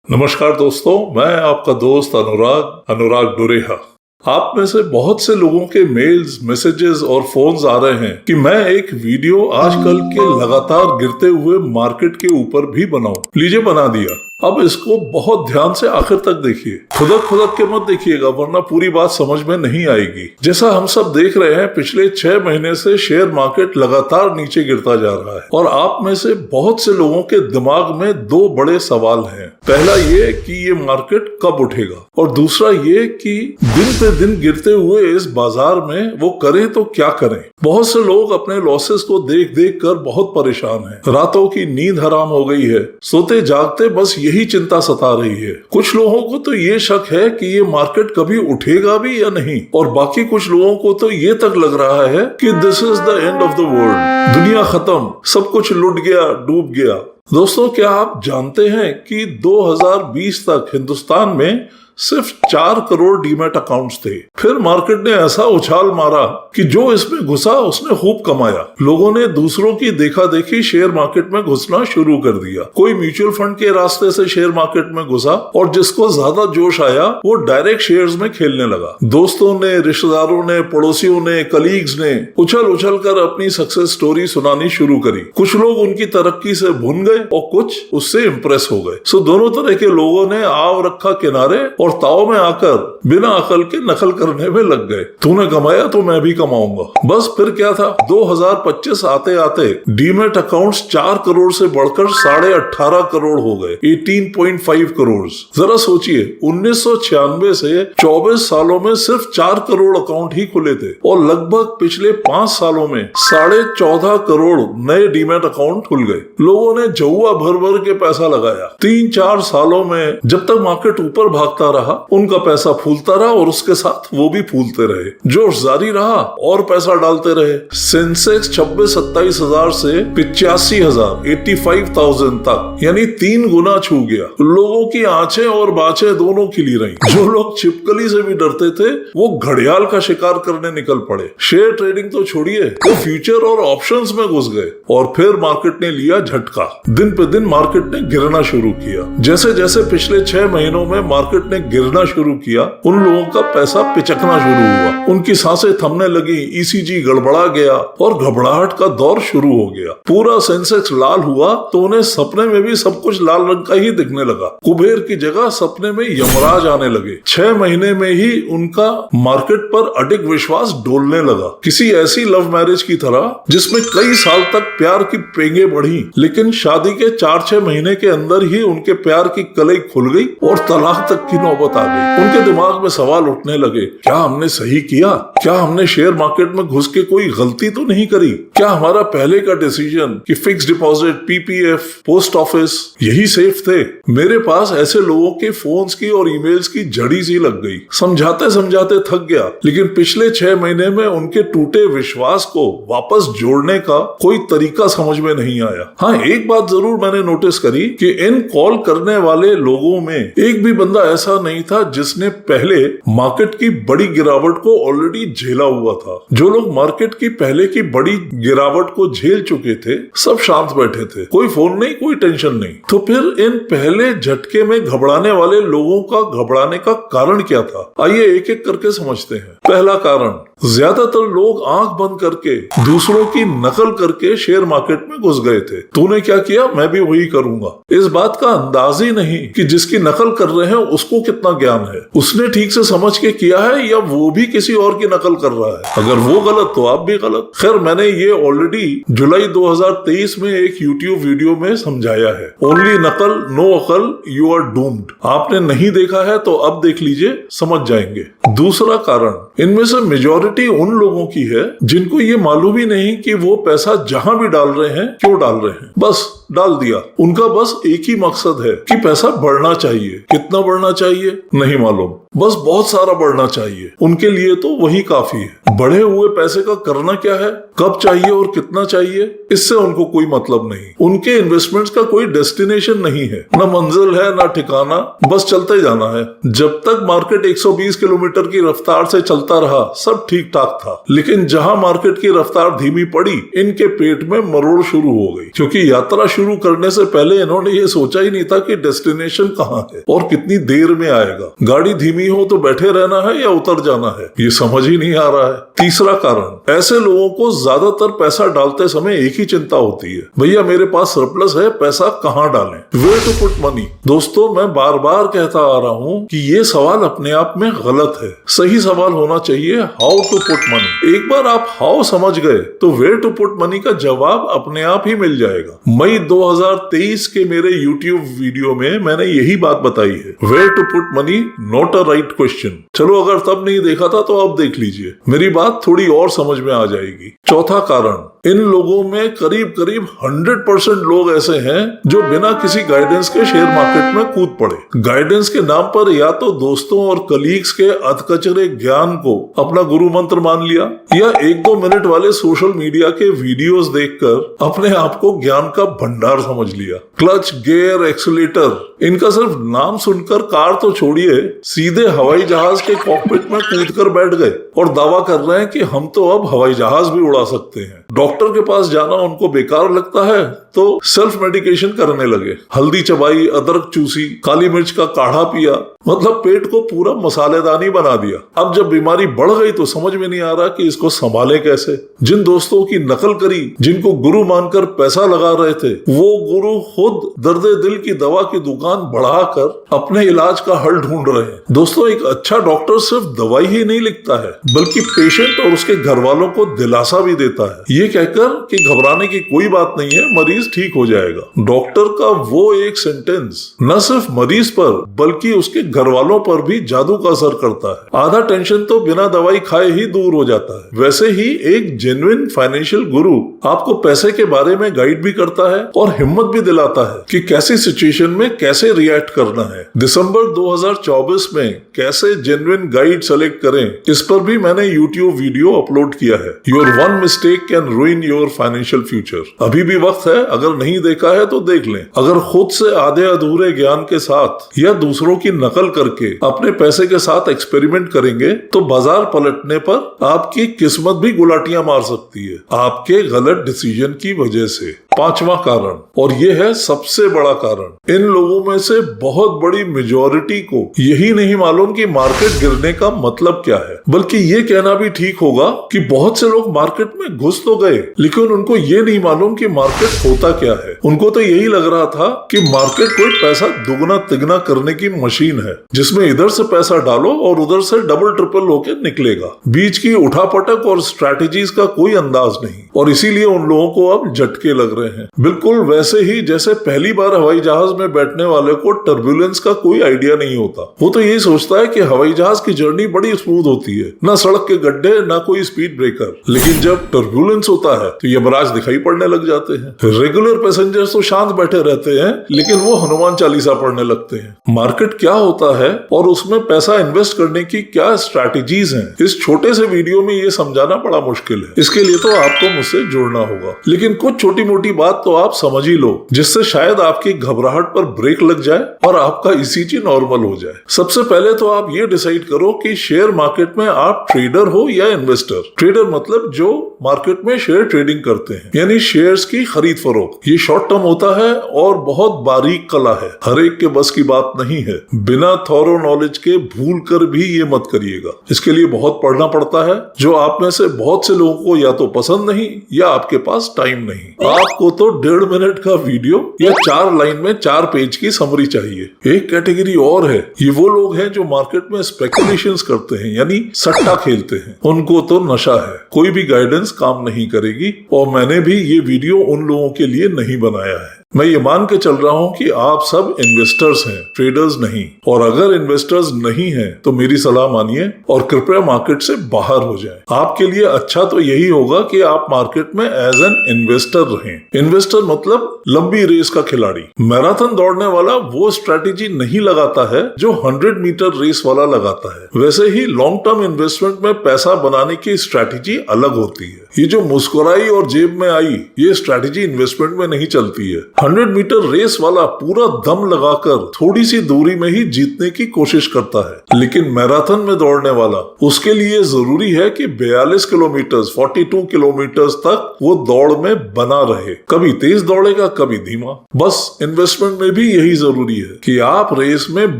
नमस्कार दोस्तों, मैं आपका दोस्त अनुराग डोरेहा। आप में से बहुत से लोगों के मेल्स, मैसेजेस और फोन्स आ रहे हैं कि मैं एक वीडियो आजकल के लगातार गिरते हुए मार्केट के ऊपर भी बनाऊं। लीजिए, बना दिया। अब इसको बहुत ध्यान से आखिर तक देखिए। खुदक के मत देखिएगा, वरना पूरी बात समझ में नहीं आएगी। जैसा हम सब देख रहे हैं, पिछले 6 महीने से शेयर मार्केट लगातार नीचे गिरता जा रहा है और आप में से बहुत से लोगों के दिमाग में 2 बड़े सवाल हैं। पहला ये कि ये मार्केट कब उठेगा, और दूसरा ये कि दिन पे दिन गिरते हुए इस बाजार में वो करें तो क्या करें। बहुत से लोग अपने लॉसेस को देख देख कर बहुत परेशान हैं। रातों की नींद हराम हो गई है। सोते जागते बस यही चिंता सता रही है। कुछ लोगों को तो ये शक है कि ये मार्केट कभी उठेगा भी या नहीं, और बाकी कुछ लोगों को तो ये तक लग रहा है कि this is the end of the world. दुनिया खत्म, सब कुछ लुट गया, डूब गया। दोस्तों, क्या आप जानते हैं कि 2020 तक हिंदुस्तान में सिर्फ 4 करोड़ डीमैट अकाउंट्स थे। फिर मार्केट ने ऐसा उछाल मारा कि जो इसमें घुसा उसने खूब कमाया। लोगों ने दूसरों की देखा देखी शेयर मार्केट में घुसना शुरू कर दिया। कोई म्यूचुअल फंड के रास्ते से शेयर मार्केट में घुसा, और जिसको ज्यादा जोश आया वो डायरेक्ट शेयर्स में खेलने लगा। दोस्तों ने, रिश्तेदारों ने, पड़ोसियों ने, कलीग्स ने उछल कर अपनी सक्सेस स्टोरी सुनानी शुरू करी। कुछ लोग उनकी तरक्की से भुन गए और कुछ उससे इम्प्रेस हो गए। सो दोनों तरह के लोगों ने आव रखा किनारे और ताव में आकर बिना अकल के नकल करने में लग गए। तूने कमाया तो मैं भी कमाऊंगा। बस फिर क्या था, 2025 आते आते डीमैट अकाउंट्स 4 करोड़ से बढ़कर 18.5 करोड़ हो गए, 18.5 करोड़। जरा सोचिए, 1996 से 24 सालों में सिर्फ 4 करोड़ अकाउंट ही खुले थे, और लगभग पिछले 5 सालों में 14.5 करोड़ नए डीमैट अकाउंट खुल गए। लोगों ने जौआ भर भर के पैसा लगाया। 3-4 सालों में जब तक मार्केट ऊपर भागता रहा, उनका पैसा फूलता रहा और उसके साथ वो भी फूलते रहे। जोश जारी रहा और पैसा डालते रहे। सेंसेक्स 26-27 हजार से 85,000 85,000 तक, यानी 3 गुना छू गया। लोगों की आंखें और बाछें दोनों खिली रही। जो लोग छिपकली से भी डरते थे, वो घड़ियाल का शिकार करने निकल पड़े। शेयर ट्रेडिंग तो छोड़िए, वो फ्यूचर और ऑप्शंस में घुस गए। और फिर मार्केट ने लिया झटका। दिन पे दिन मार्केट ने गिरना शुरू किया। जैसे जैसे पिछले 6 महीनों में मार्केट ने गिरना शुरू किया, उन लोगों का पैसा पिचकना शुरू हुआ। उनकी सांसें थमने लगी, ईसीजी गड़बड़ा गया और घबराहट का दौर शुरू हो गया। पूरा सेंसेक्स लाल हुआ तो उन्हें सपने में भी सब कुछ लाल रंग का ही दिखने लगा। कुबेर की जगह सपने में यमराज आने लगे। 6 महीने में ही उनका मार्केट पर अडिग विश्वास डोलने लगा, किसी ऐसी लव मैरिज की तरह जिसमें कई साल तक प्यार की पेंगे बढ़ी, लेकिन शादी के 4-6 महीने के अंदर ही उनके प्यार की कलई खुल गई और तलाक तक की नौबत आ गई। उनके दिमाग में सवाल उठने लगे, क्या हमने सही किया? क्या हमने शेयर मार्केट में घुस के कोई गलती तो नहीं करी? क्या हमारा पहले का डिसीजन कि fix deposit, PPF, post office यही सेफ थे? मेरे पास ऐसे लोगों के फोन्स की और ईमेल्स की झड़ी सी लग गई। समझाते समझाते थक गया, लेकिन पिछले 6 महीने में उनके टूटे विश्वास को वापस जोड़ने का कोई तरीका समझ में नहीं आया। हाँ, एक बात जरूर मैंने नोटिस करी कि इन कॉल करने वाले लोगों में एक भी बंदा ऐसा नहीं था जिसने पहले मार्केट की बड़ी गिरावट को ऑलरेडी झेला हुआ था। जो लोग मार्केट की पहले की बड़ी गिरावट को झेल चुके थे, सब शांत बैठे थे। कोई फोन नहीं, कोई टेंशन नहीं। तो फिर इन पहले झटके में घबराने वाले लोगों का घबराने का कारण क्या था? आइए एक एक करके समझते हैं। पहला कारण, ज्यादातर लोग आंख बंद करके दूसरों की नकल करके शेयर मार्केट में घुस गए थे। तूने क्या किया, मैं भी वही करूंगा। इस बात का अंदाज ही नहीं कि जिसकी नकल कर रहे हैं उसको कितना ज्ञान है। उसने ठीक से समझ के किया है या वो भी किसी और की नकल कर रहा है? अगर वो गलत तो आप भी गलत। खैर, मैंने ये ऑलरेडी जुलाई 2023 में एक यूट्यूब वीडियो में समझाया है। ओनली नकल, नो अकल, यू आर डूम्ड। आपने नहीं देखा है तो अब देख लीजिए, समझ जाएंगे। दूसरा कारण, इनमें से मेजॉरिटी उन लोगों की है जिनको ये मालूम ही नहीं कि वो पैसा जहां भी डाल रहे हैं क्यों डाल रहे हैं। बस डाल दिया। उनका बस एक ही मकसद है कि पैसा बढ़ना चाहिए। कितना बढ़ना चाहिए नहीं मालूम, बस बहुत सारा बढ़ना चाहिए। उनके लिए तो वही काफी है। बढ़े हुए पैसे का करना क्या है, कब चाहिए और कितना चाहिए, इससे उनको कोई मतलब नहीं। उनके इन्वेस्टमेंट्स का कोई डेस्टिनेशन नहीं है, न मंजिल है न ठिकाना, बस चलते जाना है। जब तक मार्केट 120 किलोमीटर की रफ्तार से चलता रहा सब ठीक ठाक था, लेकिन जहां मार्केट की रफ्तार धीमी पड़ी, इनके पेट में मरोड़ शुरू हो गई, क्योंकि यात्रा शुरू करने से पहले इन्होंने ये सोचा ही नहीं था कि डेस्टिनेशन कहाँ है और कितनी देर में आएगा। गाड़ी धीमी हो तो बैठे रहना है या उतर जाना है, ये समझ ही नहीं आ रहा है। तीसरा कारण, ऐसे लोगों को ज्यादातर पैसा डालते समय एक ही चिंता होती है, भैया मेरे पास सरप्लस है, पैसा कहाँ डालें, वेयर टू पुट मनी। दोस्तों, मैं बार बार कहता आ रहा हूँ कि ये सवाल अपने आप में गलत है। सही सवाल होना चाहिए हाउ टू पुट मनी। एक बार आप हाउ समझ गए तो वेयर टू पुट मनी का जवाब अपने आप ही मिल जाएगा। मई 2023 के मेरे YouTube वीडियो में मैंने यही बात बताई है, where to put money not a right question. चलो, अगर तब नहीं देखा था तो अब देख लीजिए, मेरी बात थोड़ी और समझ में आ जाएगी। चौथा कारण, इन लोगों में करीब 100% लोग ऐसे हैं जो बिना किसी गाइडेंस के शेयर मार्केट में कूद पड़े। गाइडेंस के नाम पर या तो दोस्तों और कलीग्स के अधकचरे ज्ञान को अपना गुरु मंत्र मान लिया, या 1-2 मिनट वाले सोशल मीडिया के वीडियोस देखकर अपने आप को ज्ञान का भंडार समझ लिया। क्लच, गियर, एक्सीलेटर, इनका सिर्फ नाम सुनकर कार तो छोड़िए, सीधे हवाई जहाज के कॉकपिट में कूद कर बैठ गए और दावा कर रहे हैं कि हम तो अब हवाई जहाज भी उड़ा सकते हैं। डॉक्टर के पास जाना उनको बेकार लगता है तो सेल्फ मेडिकेशन करने लगे। हल्दी चबाई, अदरक चूसी, काली मिर्च का काढ़ा पिया, मतलब पेट को पूरा मसालेदानी बना दिया। अब जब बीमारी बढ़ गई तो समझ में नहीं आ रहा कि इसको संभाले कैसे। जिन दोस्तों की नकल करी, जिनको गुरु मानकर पैसा लगा रहे थे, वो गुरु खुद दर्द दिल की दवा की दुकान बढ़ाकर अपने इलाज का हल ढूंढ रहे हैं। दोस्तों, एक अच्छा डॉक्टर सिर्फ दवाई ही नहीं लिखता है, बल्कि पेशेंट और उसके घर वालों को दिलासा भी देता है, ये कहकर कि घबराने की कोई बात नहीं है, मरीज ठीक हो जाएगा। डॉक्टर का वो एक सेंटेंस न सिर्फ मरीज पर बल्कि उसके घर वालों पर भी जादू का असर करता है। आधा टेंशन तो बिना दवाई खाए ही दूर हो जाता है। वैसे ही एक जेन्युइन फाइनेंशियल गुरु आपको पैसे के बारे में गाइड भी करता है और हिम्मत भी दिलाता है कि कैसी सिचुएशन में कैसे रिएक्ट करना है। दिसंबर 2024 में कैसे जेन्युइन गाइड सेलेक्ट करें, इस पर भी मैंने YouTube वीडियो अपलोड किया है। Your one mistake can रूइन your financial future. अभी भी वक्त है, अगर नहीं देखा है तो देख लें। अगर खुद से आधे अधूरे ज्ञान के साथ या दूसरों की नकल करके अपने पैसे के साथ एक्सपेरिमेंट करेंगे तो बाजार पलटने पर आपकी किस्मत भी गुलाटियां मार सकती है, आपके गलत डिसीजन की वजह से। पांचवा कारण, और ये है सबसे बड़ा कारण, इन लोगों में से बहुत बड़ी मेजॉरिटी को यही नहीं मालूम कि मार्केट गिरने का मतलब क्या है। बल्कि ये कहना भी ठीक होगा कि बहुत से लोग मार्केट में घुस तो गए, लेकिन उनको ये नहीं मालूम कि मार्केट होता क्या है। उनको तो यही लग रहा था कि मार्केट कोई पैसा दुगना तिगना करने की मशीन है, जिसमें इधर से पैसा डालो और उधर से डबल ट्रिपल होके निकलेगा। बीच की उठापटक और स्ट्रैटेजीज का कोई अंदाज नहीं, और इसीलिए उन लोगों को अब झटके लग रहे हैं। बिल्कुल वैसे ही जैसे पहली बार हवाई जहाज में बैठने वाले को टर्बुलेंस का कोई आइडिया नहीं होता। वो तो यही सोचता है कि हवाई जहाज की जर्नी बड़ी स्मूथ होती है, ना सड़क के गड्ढे, ना कोई स्पीड ब्रेकर। लेकिन जब टर्बुलेंस होता है तो यमराज दिखाई पड़ने लग जाते हैं। रेगुलर पैसेंजर्स तो शांत बैठे रहते हैं, लेकिन वो हनुमान चालीसा पढ़ने लगते हैं। मार्केट क्या होता है और उसमें पैसा इन्वेस्ट करने की क्या स्ट्रैटेजीज हैं, इस छोटे से वीडियो में ये समझाना बड़ा मुश्किल है। इसके लिए तो आपको मुझसे जुड़ना होगा, लेकिन कुछ छोटी मोटी बात तो आप समझ ही लो, जिससे शायद आपकी घबराहट पर ब्रेक लग जाए और आपका ईसीजी नॉर्मल हो जाए। सबसे पहले तो आप ये डिसाइड करो कि शेयर मार्केट में आप ट्रेडर हो या इन्वेस्टर। ट्रेडर मतलब जो मार्केट में शेयर ट्रेडिंग करते हैं, यानी शेयर्स की खरीद फरोख्त। ये शॉर्ट टर्म होता है और बहुत बारीक कला है, हर एक के बस की बात नहीं है। बिना थॉरो नॉलेज के भूल कर भी ये मत करिएगा। इसके लिए बहुत पढ़ना पड़ता है, जो आप में से बहुत से लोगों को या तो पसंद नहीं या आपके पास टाइम नहीं। आपको तो 1.5 मिनट का वीडियो या 4 लाइन में 4 पेज की समरी चाहिए। एक कैटेगरी और है, ये वो लोग हैं जो मार्केट में स्पेकुलेशंस करते हैं, यानी सट्टा खेलते हैं। उनको तो नशा है, कोई भी गाइडेंस काम नहीं करेगी, और मैंने भी ये वीडियो उन लोगों के लिए नहीं बनाया है। मैं ये मान के चल रहा हूँ कि आप सब इन्वेस्टर्स हैं, ट्रेडर्स नहीं। और अगर इन्वेस्टर्स नहीं हैं तो मेरी सलाह मानिए और कृपया मार्केट से बाहर हो जाएं। आपके लिए अच्छा तो यही होगा कि आप मार्केट में एज एन इन्वेस्टर रहें। इन्वेस्टर मतलब लंबी रेस का खिलाड़ी। मैराथन दौड़ने वाला वो स्ट्रैटेजी नहीं लगाता है जो 100 मीटर रेस वाला लगाता है। वैसे ही लॉन्ग टर्म इन्वेस्टमेंट में पैसा बनाने की स्ट्रैटेजी अलग होती है। ये जो मुस्कुराई और जेब में आई, ये स्ट्रैटेजी इन्वेस्टमेंट में नहीं चलती है। 100 मीटर रेस वाला पूरा दम लगाकर थोड़ी सी दूरी में ही जीतने की कोशिश करता है, लेकिन मैराथन में दौड़ने वाला उसके लिए जरूरी है कि 42 किलोमीटर 42 किलोमीटर तक वो दौड़ में बना रहे। कभी तेज दौड़ेगा, कभी धीमा। बस इन्वेस्टमेंट में भी यही जरूरी है कि आप रेस में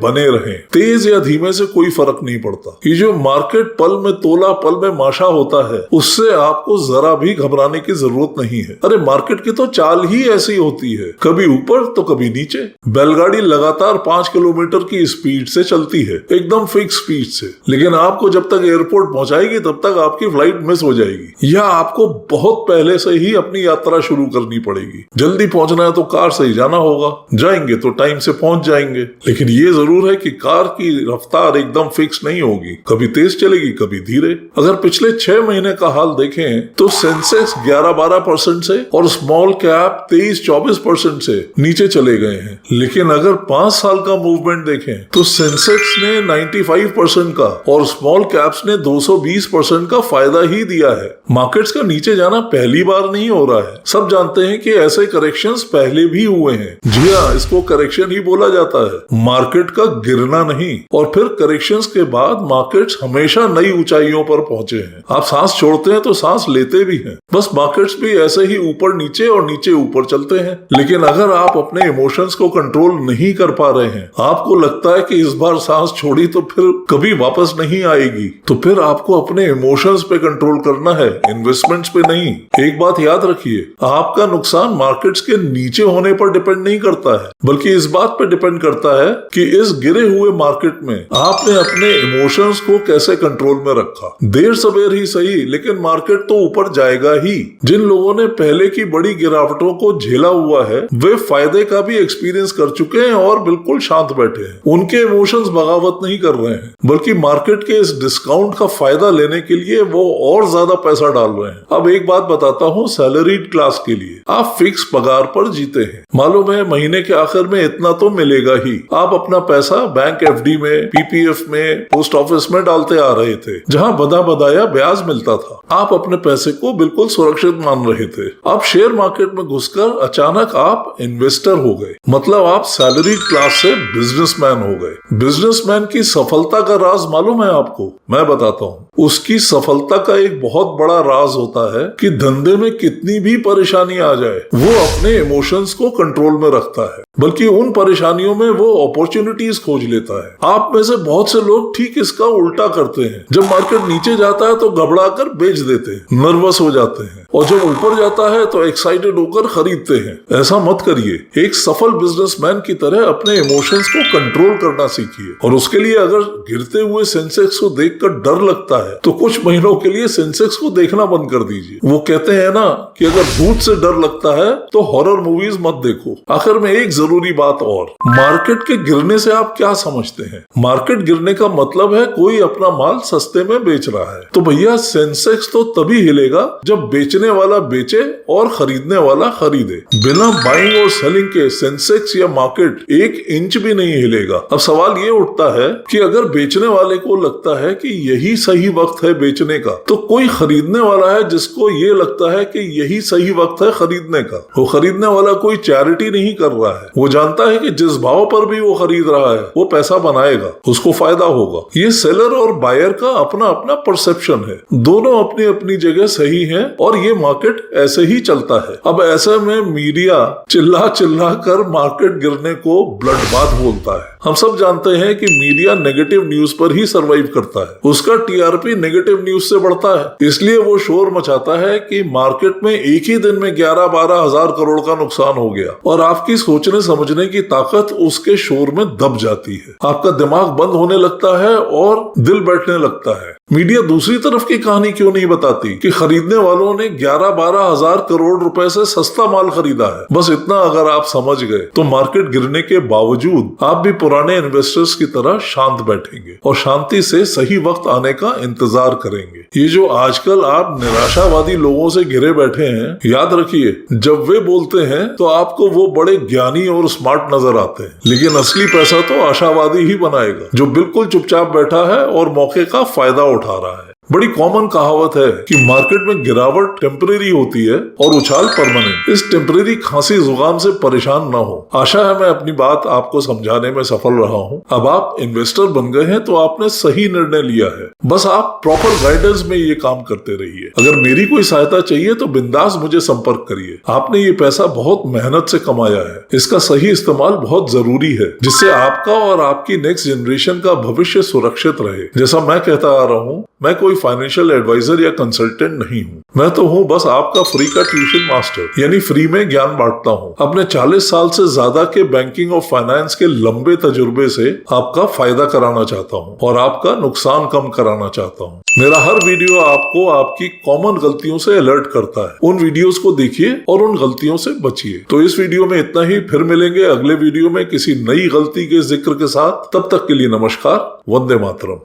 बने रहें। तेज या धीमे से कोई फर्क नहीं पड़ता। ये जो मार्केट पल में तोला पल में माशा होता है, उससे आपको जरा भी घबराने की जरूरत नहीं है। अरे मार्केट की तो चाल ही ऐसी होती है, कभी ऊपर तो कभी नीचे। बैलगाड़ी लगातार 5 किलोमीटर की स्पीड से चलती है, एकदम फिक्स स्पीड से, लेकिन आपको जब तक एयरपोर्ट पहुंचाएगी तब तक आपकी फ्लाइट मिस हो जाएगी, या आपको बहुत पहले से ही अपनी यात्रा शुरू करनी पड़ेगी। जल्दी पहुंचना है तो कार से ही जाना होगा, जाएंगे तो टाइम से पहुंच जाएंगे। लेकिन ये जरूर है कि कार की रफ्तार एकदम फिक्स नहीं होगी, कभी तेज चलेगी कभी धीरे। अगर पिछले 6 महीने का हाल देखें तो सेंसेक्स 11-12% से और स्मॉल कैप 23-24% से नीचे चले गए हैं। लेकिन अगर 5 साल का मूवमेंट देखें तो सेंसेक्स ने 95% का और स्मॉल कैप्स ने 220% का फायदा ही दिया है। मार्केट्स का नीचे जाना पहली बार नहीं हो रहा है। सब जानते हैं कि ऐसे करेक्शंस पहले भी हुए हैं। जी हाँ, इसको करेक्शन ही बोला जाता है, मार्केट का गिरना नहीं। और फिर करेक्शंस के बाद मार्केट्स हमेशा नई ऊंचाइयों पर पहुंचे हैं। आप सांस छोड़ते हैं तो सांस लेते भी हैं। बस मार्केट्स भी ऐसे ही ऊपर नीचे और नीचे ऊपर चलते हैं। लेकिन अगर आप अपने इमोशंस को कंट्रोल नहीं कर पा रहे हैं, आपको लगता है कि इस बार सांस छोड़ी तो फिर कभी वापस नहीं आएगी, तो फिर आपको अपने इमोशंस पे कंट्रोल करना है, इन्वेस्टमेंट्स पे नहीं। एक बात याद रखिए, आपका नुकसान मार्केट्स के नीचे होने पर डिपेंड नहीं करता है, बल्कि इस बात पे डिपेंड करता है कि इस गिरे हुए मार्केट में आपने अपने इमोशंस को कैसे कंट्रोल में रखा। देर सवेर ही सही, लेकिन मार्केट तो ऊपर जाएगा ही। जिन लोगों ने पहले की बड़ी गिरावटों को झेला हुआ है, वे फायदे का भी एक्सपीरियंस कर चुके हैं और बिल्कुल शांत बैठे हैं। उनके इमोशंस बगावत नहीं कर रहे हैं, बल्कि मार्केट के इस डिस्काउंट का फायदा लेने के लिए वो और ज्यादा पैसा डाल रहे हैं। अब एक बात बताता हूँ सैलरीड क्लास के लिए, आप फिक्स पगार पर जीते हैं। मालूम है महीने के आखिर में इतना तो मिलेगा ही। आप अपना पैसा बैंक एफडी में, पीपीएफ में, पोस्ट ऑफिस में डालते आ रहे थे, जहाँ बदा बदाया ब्याज मिलता था। आप अपने पैसे को बिल्कुल सुरक्षित मान रहे थे। अब शेयर मार्केट में घुसकर अचानक आप इन्वेस्टर हो गए, मतलब आप सैलरीड क्लास से बिजनेसमैन हो गए। बिजनेसमैन की सफलता का राज मालूम है आपको? मैं बताता हूँ। उसकी सफलता का एक बहुत बड़ा राज होता है कि धंधे में कितनी भी परेशानी आ जाए, वो अपने इमोशंस को कंट्रोल में रखता है, बल्कि उन परेशानियों में वो अपॉर्चुनिटीज खोज लेता है। आप में से बहुत से लोग ठीक इसका उल्टा करते हैं। जब मार्केट नीचे जाता है तो घबरा कर बेच देते हैं, नर्वस हो जाते हैं, और जब ऊपर जाता है तो एक्साइटेड होकर खरीदते हैं। ऐसा मत करिए। एक सफल बिजनेसमैन की तरह अपने इमोशंस को कंट्रोल करना सीखिए। और उसके लिए अगर गिरते हुए सेंसेक्स को देखकर डर लगता है तो कुछ महीनों के लिए सेंसेक्स को देखना बंद कर दीजिए। वो कहते हैं ना कि अगर भूत से डर लगता है तो हॉरर मूवीज मत देखो। आखिर में एक जरूरी बात और, मार्केट के गिरने से आप क्या समझते हैं? मार्केट गिरने का मतलब है कोई अपना माल सस्ते में बेच रहा है। तो भैया सेंसेक्स तो तभी हिलेगा जब बेचने वाला बेचे और खरीदने वाला खरीदे। बिना बाइंग और सेलिंग के सेंसेक्स या मार्केट 1 इंच भी नहीं हिलेगा। अब सवाल ये उठता है कि अगर बेचने वाले को लगता है कि यही सही वक्त है बेचने का, तो कोई खरीदने वाला है जिसको ये लगता है कि यही सही वक्त है खरीदने का। वो खरीदने वाला कोई चैरिटी नहीं कर रहा है। वो जानता है कि जिस भाव पर भी वो खरीद रहा है वो पैसा बनाएगा, उसको फायदा होगा। ये सेलर और बायर का अपना अपना परसेप्शन है। दोनों अपनी अपनी जगह सही हैं और ये मार्केट ऐसे ही चलता है। अब ऐसे में मीडिया चिल्ला चिल्ला कर मार्केट गिरने को ब्लडबाथ बोलता है। हम सब जानते हैं कि मीडिया नेगेटिव न्यूज पर ही सरवाइव करता है। उसका टीआरपी नेगेटिव न्यूज से बढ़ता है, इसलिए वो शोर मचाता है कि मार्केट में एक ही दिन में 11-12 हजार करोड़ का नुकसान हो गया, और आपकी सोचने समझने की ताकत उसके शोर में दब जाती है। आपका दिमाग बंद होने लगता है और दिल बैठने लगता है। मीडिया दूसरी तरफ की कहानी क्यों नहीं बताती कि खरीदने वालों ने 11-12 हजार करोड़ रुपए से सस्ता माल खरीदा है? बस इतना अगर आप समझ गए तो मार्केट गिरने के बावजूद आप भी पुराने इन्वेस्टर्स की तरह शांत बैठेंगे और शांति से सही वक्त आने का इंतजार करेंगे। ये जो आजकल आप निराशावादी लोगों से घिरे बैठे हैं, याद रखिए जब वे बोलते हैं तो आपको वो बड़े ज्ञानी और स्मार्ट नजर आते हैं, लेकिन असली पैसा तो आशावादी ही बनाएगा जो बिल्कुल चुपचाप बैठा है और मौके का फायदा उठा रहा है। बड़ी कॉमन कहावत है कि मार्केट में गिरावट टेम्परेरी होती है और उछाल परमानेंट। इस टेम्परेरी खांसी जुकाम से परेशान ना हो। आशा है मैं अपनी बात आपको समझाने में सफल रहा हूँ। अब आप इन्वेस्टर बन गए हैं तो आपने सही निर्णय लिया है। बस आप प्रॉपर गाइडेंस में ये काम करते रहिए। अगर मेरी कोई सहायता चाहिए तो बिंदास मुझे संपर्क करिए। आपने ये पैसा बहुत मेहनत से कमाया है, इसका सही इस्तेमाल बहुत जरूरी है, जिससे आपका और आपकी नेक्स्ट जनरेशन का भविष्य सुरक्षित रहे। जैसा मैं कहता आ रहा हूँ, मैं कोई फाइनेंशियल एडवाइजर या कंसल्टेंट नहीं हूँ। मैं तो हूँ बस आपका फ्री का ट्यूशन मास्टर, यानी फ्री में ज्ञान बांटता हूँ। अपने 40 साल से ज्यादा के बैंकिंग और फाइनेंस के लंबे तजुर्बे से आपका फायदा कराना चाहता हूँ और आपका नुकसान कम कराना चाहता हूँ। मेरा हर वीडियो आपको आपकी कॉमन गलतियों से अलर्ट करता है। उन वीडियोस को देखिए और उन गलतियों से बचिए। तो इस वीडियो में इतना ही, फिर मिलेंगे अगले वीडियो में किसी नई गलती के जिक्र के साथ। तब तक के लिए नमस्कार, वंदे मातरम।